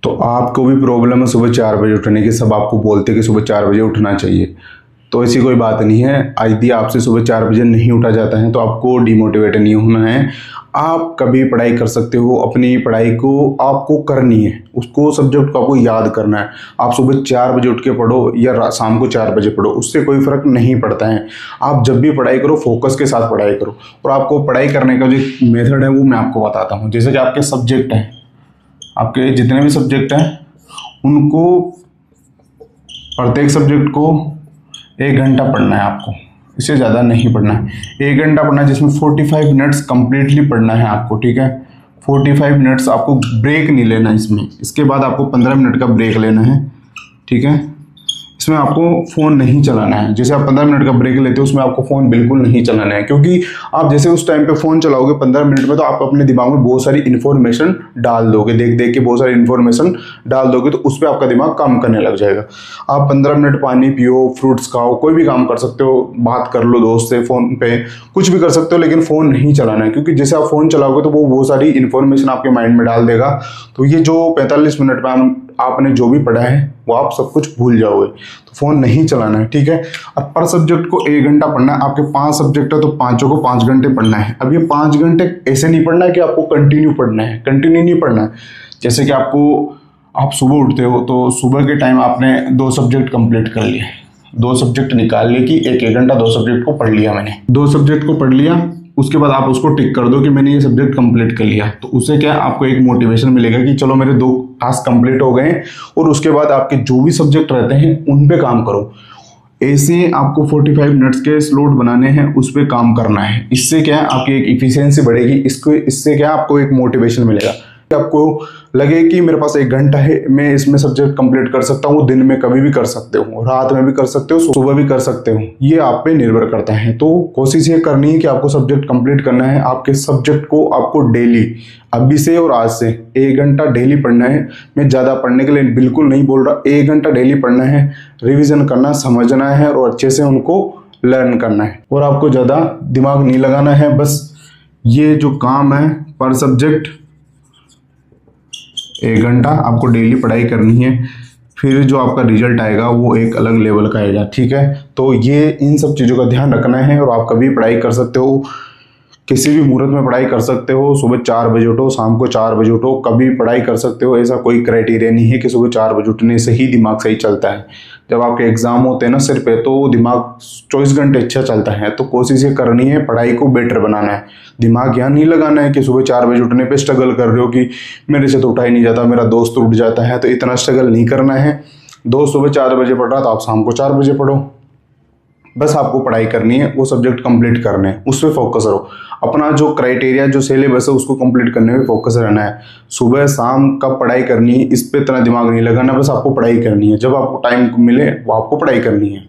तो आपको भी प्रॉब्लम है सुबह 4 बजे उठने की, सब आपको बोलते हैं कि सुबह 4 बजे उठना चाहिए, तो ऐसी कोई बात नहीं है। यदि आपसे सुबह 4 बजे नहीं उठा जाता है तो आपको डिमोटिवेट नहीं होना है। आप कभी पढ़ाई कर सकते हो, अपनी पढ़ाई को आपको करनी है, उसको सब्जेक्ट को आपको याद करना है। आप सुबह 4 बजे उठ के पढ़ो या शाम को 4 बजे पढ़ो, उससे कोई फ़र्क नहीं पड़ता है। आप जब भी पढ़ाई करो फोकस के साथ पढ़ाई करो। और आपको पढ़ाई करने का जो मेथड है वो मैं आपको बताता हूँ। जैसे कि आपके सब्जेक्ट हैं, आपके जितने भी सब्जेक्ट हैं उनको प्रत्येक सब्जेक्ट को 1 घंटा पढ़ना है आपको, इससे ज़्यादा नहीं पढ़ना है। 1 घंटा पढ़ना है जिसमें 45 मिनट्स कंप्लीटली पढ़ना है आपको, ठीक है। 45 मिनट्स आपको ब्रेक नहीं लेना इसमें, इसके बाद आपको 15 मिनट का ब्रेक लेना है, ठीक है। इसमें आपको फ़ोन नहीं चलाना है। जैसे आप 15 मिनट का ब्रेक लेते हो उसमें आपको फ़ोन बिल्कुल नहीं चलाना है, क्योंकि आप जैसे उस टाइम पे फ़ोन चलाओगे 15 मिनट में तो आप अपने दिमाग में बहुत सारी इन्फॉर्मेशन डाल दोगे, देख देख के बहुत सारी इन्फॉर्मेशन डाल दोगे, तो उस पर आपका दिमाग काम करने लग जाएगा। आप 15 मिनट पानी पियो, फ्रूट्स खाओ, कोई भी काम कर सकते हो, बात कर लो दोस्त से फ़ोन पे, कुछ भी कर सकते हो, लेकिन फ़ोन नहीं चलाना है, क्योंकि जैसे आप फ़ोन चलाओगे तो वो बहुत सारी इन्फॉर्मेशन आपके माइंड में डाल देगा। तो ये जो 45 मिनट में आपने जो भी पढ़ा है वो आप सब कुछ भूल जाओगे। तो फ़ोन नहीं चलाना है, ठीक है। अब पर सब्जेक्ट को 1 घंटा पढ़ना है। आपके 5 सब्जेक्ट है तो पाँचों को 5 घंटे पढ़ना है। अब ये 5 घंटे ऐसे नहीं पढ़ना है कि आपको कंटिन्यू पढ़ना है, कंटिन्यू नहीं पढ़ना है। जैसे कि आप सुबह उठते हो तो सुबह के टाइम आपने 2 सब्जेक्ट कंप्लीट कर लिए, 2 सब्जेक्ट निकाल लिए कि 1 घंटा 2 सब्जेक्ट को पढ़ लिया मैंने, 2 सब्जेक्ट को पढ़ लिया, उसके बाद आप उसको टिक कर दो कि मैंने ये सब्जेक्ट कंप्लीट कर लिया। तो उससे क्या आपको एक मोटिवेशन मिलेगा कि चलो मेरे 2 टास्क कंप्लीट हो गए। और उसके बाद आपके जो भी सब्जेक्ट रहते हैं उन पे काम करो। ऐसे आपको 45 मिनट्स के स्लॉट बनाने हैं, उस पे काम करना है। इससे क्या है आपकी एक इफिशियंसी बढ़ेगी, इससे क्या आपको एक मोटिवेशन मिलेगा। आपको लगे कि मेरे पास 1 घंटा है, मैं इसमें सब्जेक्ट कंप्लीट कर सकता हूँ। दिन में कभी भी कर सकते हो, रात में भी कर सकते हो, सुबह भी कर सकते हो, ये आप पे निर्भर करता है। तो कोशिश ये करनी है कि आपको सब्जेक्ट कंप्लीट करना है। आपके सब्जेक्ट को आपको डेली, अभी से और आज से 1 घंटा डेली पढ़ना है। मैं ज़्यादा पढ़ने के लिए बिल्कुल नहीं बोल रहा, 1 घंटा डेली पढ़ना है, रिविजन करना, समझना है और अच्छे से उनको लर्न करना है। और आपको ज़्यादा दिमाग नहीं लगाना है। बस ये जो काम है पर सब्जेक्ट 1 घंटा आपको डेली पढ़ाई करनी है, फिर जो आपका रिजल्ट आएगा वो एक अलग लेवल का आएगा, ठीक है। तो ये इन सब चीज़ों का ध्यान रखना है। और आप कभी पढ़ाई कर सकते हो, किसी भी मुहूर्त में पढ़ाई कर सकते हो। सुबह 4 बजे उठो, शाम को 4 बजे उठो, कभी पढ़ाई कर सकते हो। ऐसा कोई क्राइटेरिया नहीं है कि सुबह 4 बजे उठने से ही दिमाग सही चलता है। जब आपके एग्जाम होते हैं ना सिर पे, तो दिमाग 24 घंटे अच्छा चलता है। तो कोशिश ये करनी है पढ़ाई को बेटर बनाना है। दिमाग यहाँ नहीं लगाना है कि सुबह 4 बजे उठने पे स्ट्रगल कर रहे हो कि मेरे से तो उठा ही नहीं जाता, मेरा दोस्त उठ जाता है। तो इतना स्ट्रगल नहीं करना है। दोस्त सुबह 4 बजे पढ़ रहा तो आप शाम को 4 बजे पढ़ो। बस आपको पढ़ाई करनी है, वो सब्जेक्ट कंप्लीट करने हैं, उस पर फोकस रहो। अपना जो क्राइटेरिया, जो सिलेबस है उसको कंप्लीट करने में फोकस रहना है। सुबह शाम कब पढ़ाई करनी है इस पे इतना दिमाग नहीं लगाना, बस आपको पढ़ाई करनी है। जब आपको टाइम मिले वो आपको पढ़ाई करनी है।